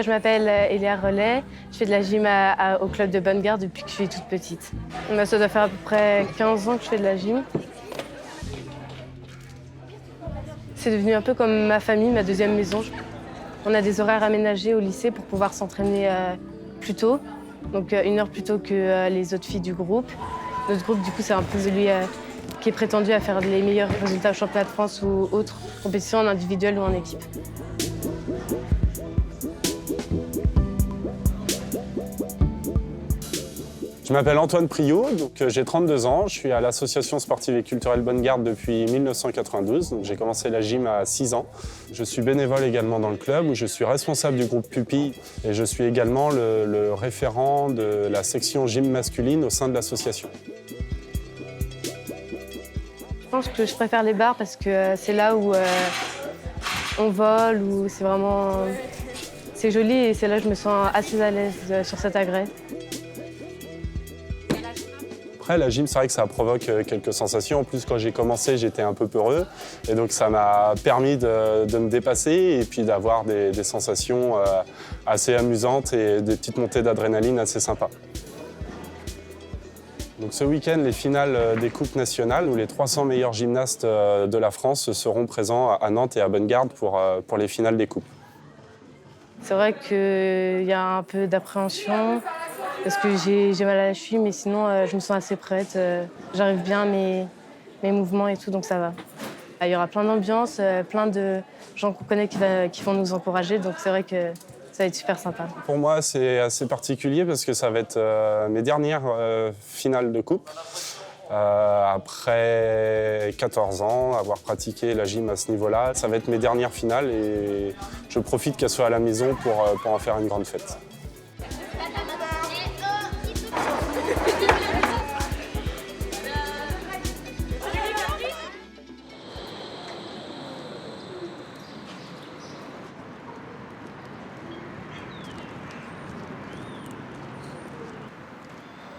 Je m'appelle Elia Relais, je fais de la gym au club de Bonne Garde depuis que je suis toute petite. Ça doit faire à peu près 15 ans que je fais de la gym. C'est devenu un peu comme ma famille, ma deuxième maison. On a des horaires aménagés au lycée pour pouvoir s'entraîner plus tôt, donc 1 heure plus tôt que les autres filles du groupe. Notre groupe, du coup, c'est un peu celui qui est prétendu à faire les meilleurs résultats au championnat de France ou autres compétitions en individuel ou en équipe. Je m'appelle Antoine Priot, j'ai 32 ans, je suis à l'association sportive et culturelle Bonne Garde depuis 1992, j'ai commencé la gym à 6 ans. Je suis bénévole également dans le club où je suis responsable du groupe pupille et je suis également le référent de la section gym masculine au sein de l'association. Je pense que je préfère les bars parce que c'est là où on vole, où c'est vraiment... C'est joli et c'est là que je me sens assez à l'aise sur cet agrès. Après, la gym, c'est vrai que ça provoque quelques sensations. En plus, quand j'ai commencé, j'étais un peu peureux. Et donc, ça m'a permis de me dépasser et puis d'avoir des sensations assez amusantes et des petites montées d'adrénaline assez sympas. Donc, ce week-end, les finales des coupes nationales où les 300 meilleurs gymnastes de la France seront présents à Nantes et à Bonne Garde pour les finales des coupes. C'est vrai qu'il y a un peu d'appréhension parce que j'ai mal à la cheville, mais sinon je me sens assez prête. J'arrive bien à mes mouvements et tout, donc ça va. Il y aura plein d'ambiance, plein de gens qu'on connaît qui vont nous encourager, donc c'est vrai que ça va être super sympa. Pour moi, c'est assez particulier parce que ça va être mes dernières finales de coupe. Après 14 ans, avoir pratiqué la gym à ce niveau-là, ça va être mes dernières finales et je profite qu'elles soient à la maison pour en faire une grande fête.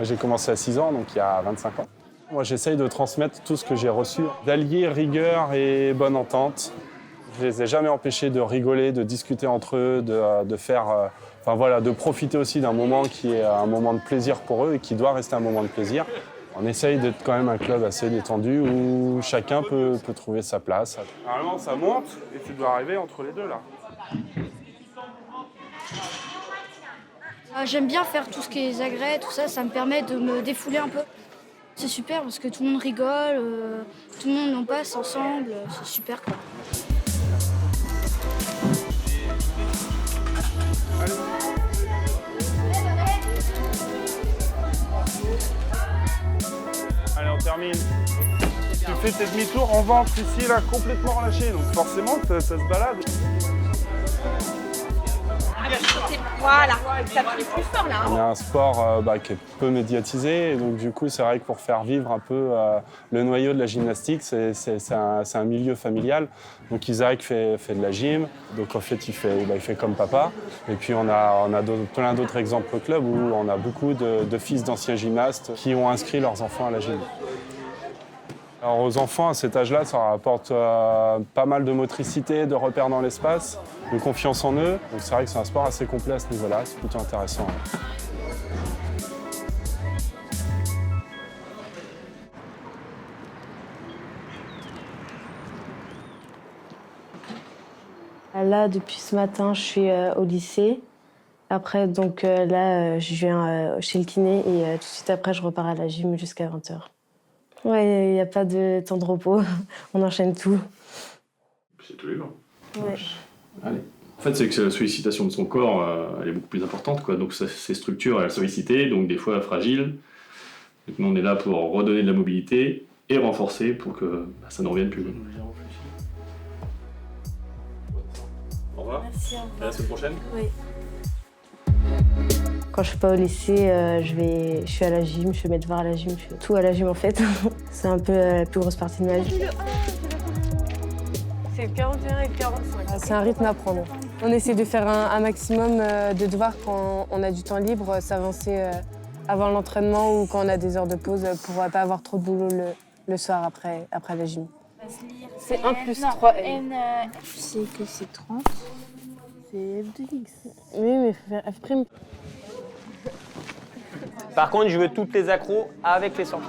J'ai commencé à 6 ans, donc il y a 25 ans. Moi, j'essaye de transmettre tout ce que j'ai reçu, d'allier rigueur et bonne entente. Je les ai jamais empêchés de rigoler, de discuter entre eux, de faire, de profiter aussi d'un moment qui est un moment de plaisir pour eux et qui doit rester un moment de plaisir. On essaye d'être quand même un club assez détendu où chacun peut trouver sa place. Normalement, ça monte et tu dois arriver entre les deux là. J'aime bien faire tout ce qui est les agrès, tout ça, ça me permet de me défouler un peu. C'est super parce que tout le monde rigole, tout le monde en passe ensemble, c'est super quoi. Allez, on termine. Tu fais tes demi-tours en ventre ici, là, complètement relâché, donc forcément, ça se balade. Voilà, ça pris plus fort là. On a un sport qui est peu médiatisé, et donc du coup, c'est vrai que pour faire vivre un peu le noyau de la gymnastique, c'est un milieu familial. Donc Isaac fait de la gym, donc en fait, il fait comme papa. Et puis on a plein d'autres exemples au club où on a beaucoup de fils d'anciens gymnastes qui ont inscrit leurs enfants à la gym. Alors aux enfants, à cet âge-là, ça apporte pas mal de motricité, de repères dans l'espace, de confiance en eux. Donc c'est vrai que c'est un sport assez complet à ce niveau-là, c'est plutôt intéressant. Là, depuis ce matin, je suis au lycée. Après, donc là, je viens chez le kiné et tout de suite après, je repars à la gym jusqu'à 20h. Ouais, il n'y a pas de temps de repos, on enchaîne tout. C'est tous les jours. Ouais. Allez. En fait, c'est que la sollicitation de son corps, elle est beaucoup plus importante, quoi. Donc ces structures, elles sont sollicitées, donc des fois fragiles. Donc nous, on est là pour redonner de la mobilité et renforcer pour que ça ne revienne plus. Au revoir. Merci, À la semaine prochaine. Oui. Quand je suis pas au lycée, je suis à la gym, je fais mes devoirs à la gym, je fais tout à la gym en fait. C'est un peu la plus grosse partie de ma vie. C'est 41 et 45. C'est un rythme à prendre. On essaie de faire un maximum de devoirs quand on a du temps libre, s'avancer avant l'entraînement ou quand on a des heures de pause pour pas avoir trop de boulot le soir après la gym. C'est 1 plus 3 N. Tu sais que c'est 30. C'est F2X. Oui, mais il faut faire F'. Par contre, je veux toutes les accros avec les sorties.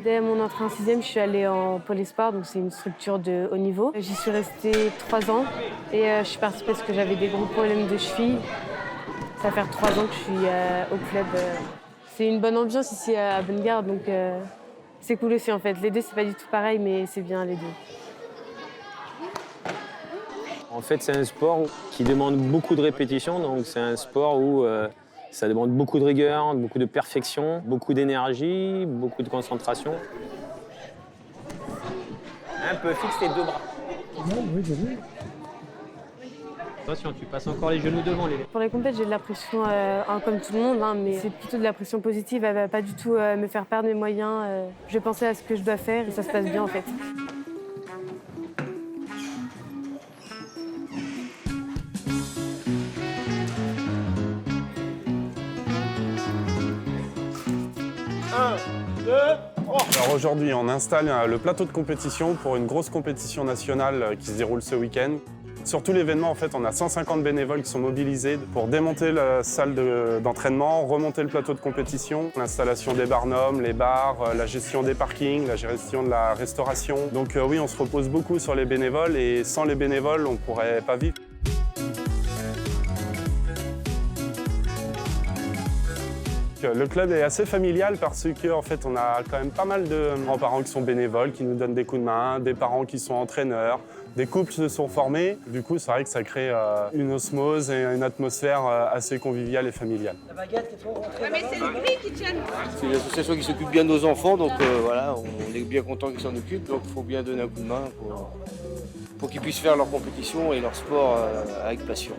Dès mon entrée en 6e, je suis allée en Pôle Espoir, donc c'est une structure de haut niveau. J'y suis restée 3 ans et je suis partie parce que j'avais des gros problèmes de cheville. Ça va faire 3 ans que je suis au club. C'est une bonne ambiance ici à Bonnegarde, donc c'est cool aussi en fait. Les deux, c'est pas du tout pareil, mais c'est bien les deux. En fait, c'est un sport qui demande beaucoup de répétitions, donc c'est un sport où ça demande beaucoup de rigueur, beaucoup de perfection, beaucoup d'énergie, beaucoup de concentration. Un peu, fixe tes 2 bras. Oui, j'ai vu. Attention, tu passes encore les genoux devant les. Pour les compètes, j'ai de la pression comme tout le monde, hein, mais c'est plutôt de la pression positive. Elle va pas du tout me faire perdre mes moyens. Je vais penser à ce que je dois faire et ça se passe bien en fait. Alors aujourd'hui, on installe le plateau de compétition pour une grosse compétition nationale qui se déroule ce week-end. Sur tout l'événement, en fait, on a 150 bénévoles qui sont mobilisés pour démonter la salle d'entraînement, remonter le plateau de compétition, l'installation des barnums, les bars, la gestion des parkings, la gestion de la restauration. Donc oui, on se repose beaucoup sur les bénévoles et sans les bénévoles, on ne pourrait pas vivre. Le club est assez familial parce qu'en fait, on a quand même pas mal de grands-parents qui sont bénévoles, qui nous donnent des coups de main, des parents qui sont entraîneurs, des couples se sont formés. Du coup, c'est vrai que ça crée une osmose et une atmosphère assez conviviale et familiale. Ouais, mais c'est le prix qui tient. C'est une association qui s'occupe bien de nos enfants, donc voilà, on est bien content qu'ils s'en occupent, donc il faut bien donner un coup de main pour qu'ils puissent faire leur compétition et leur sport avec passion.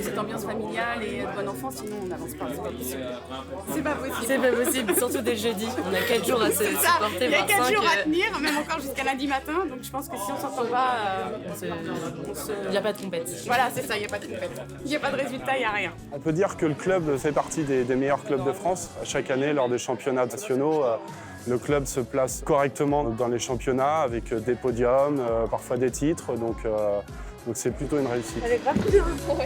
Cette ambiance familiale et de bon enfant, sinon on n'avance pas, c'est pas possible. C'est pas possible. C'est pas possible, surtout dès le jeudi. On a 4 jours à se supporter. Il y a 4 jours à tenir, même encore jusqu'à lundi matin, donc je pense que si on s'entend pas, Il n'y a pas de compète. Voilà, c'est ça, il n'y a pas de compète. Il n'y a pas de résultat, il n'y a rien. On peut dire que le club fait partie des meilleurs clubs de France. Chaque année, lors des championnats nationaux, le club se place correctement dans les championnats avec des podiums, parfois des titres. Donc c'est plutôt une réussite. Elle est grave bien. Ouais.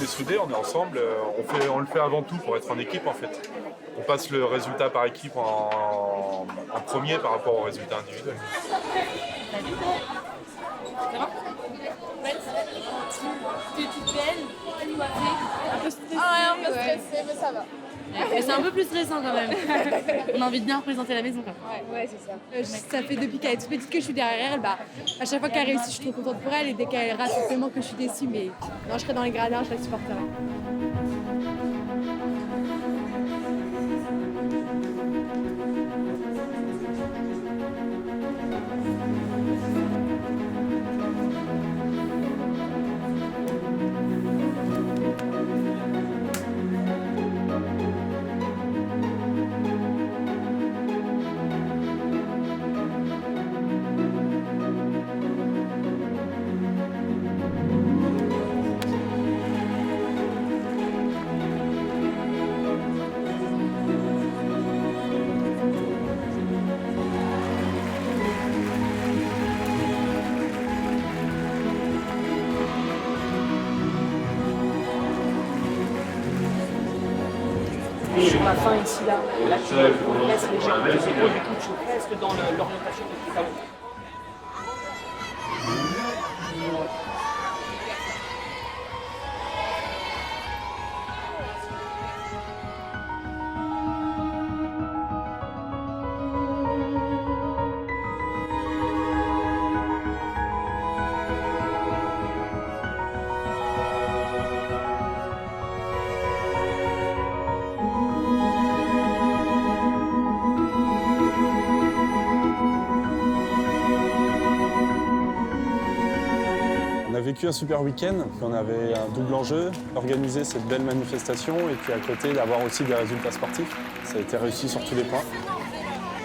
Soudés, on est ensemble, on le fait avant tout pour être en équipe en fait. On passe le résultat par équipe en premier par rapport au résultat individuel. Ça va? Ouais. Tu es toute belle, un peu stressée. Ah ouais, un peu stressée, mais ça va. Mais c'est un peu plus stressant quand même. On a envie de bien représenter la maison. Ouais, c'est ça. Ça fait depuis qu'elle est toute petite que je suis derrière elle. Bah, à chaque fois qu'elle réussit, je suis trop contente pour elle. Et dès qu'elle rate, c'est tellement que je suis déçue. Mais non, je serai dans les gradins, je la supporterai. Sur la fin ici là, tu laisses légèrement du coup tu restes dans l'orientation de tout à l'heure. vécu un super week-end. On avait un double enjeu, organiser cette belle manifestation et puis à côté d'avoir aussi des résultats sportifs. Ça a été réussi sur tous les points.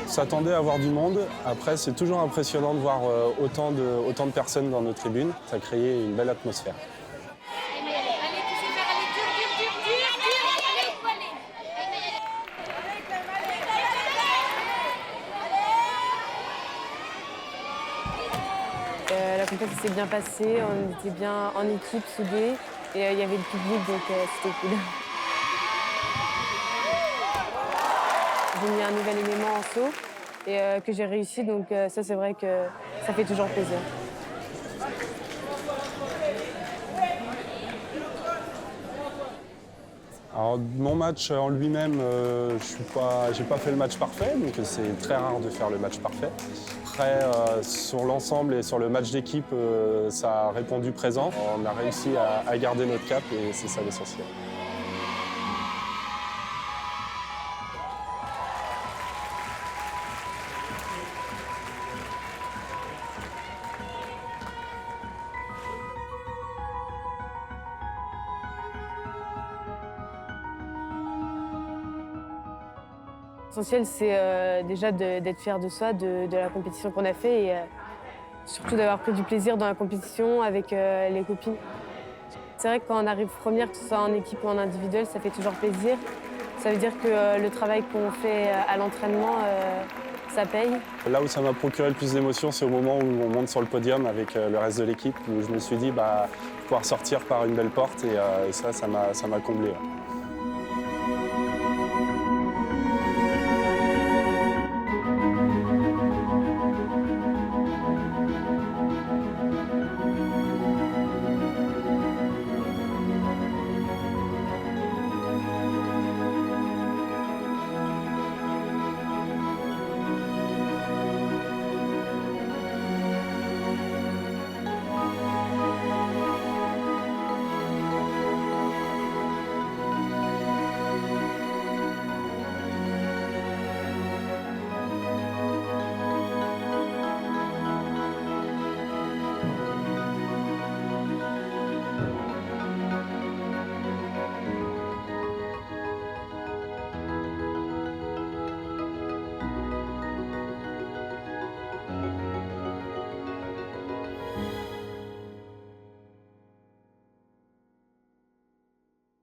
On s'attendait à avoir du monde. Après, c'est toujours impressionnant de voir autant de personnes dans nos tribunes. Ça a créé une belle atmosphère. La compétition s'est bien passée, on était bien en équipe, soudés, et il y avait le public, donc c'était cool. J'ai mis un nouvel élément en saut et que j'ai réussi, donc ça c'est vrai que ça fait toujours plaisir. Alors, mon match en lui-même, j'ai pas fait le match parfait, donc c'est très rare de faire le match parfait. Après, sur l'ensemble et sur le match d'équipe, ça a répondu présent. On a réussi à garder notre cap et c'est ça l'essentiel. L'essentiel, c'est déjà d'être fier de soi, de la compétition qu'on a fait et surtout d'avoir pris du plaisir dans la compétition avec les copines. C'est vrai que quand on arrive première, que ce soit en équipe ou en individuel, ça fait toujours plaisir. Ça veut dire que le travail qu'on fait à l'entraînement, ça paye. Là où ça m'a procuré le plus d'émotion, c'est au moment où on monte sur le podium avec le reste de l'équipe, où je me suis dit pouvoir sortir par une belle porte et ça m'a comblé. Ouais.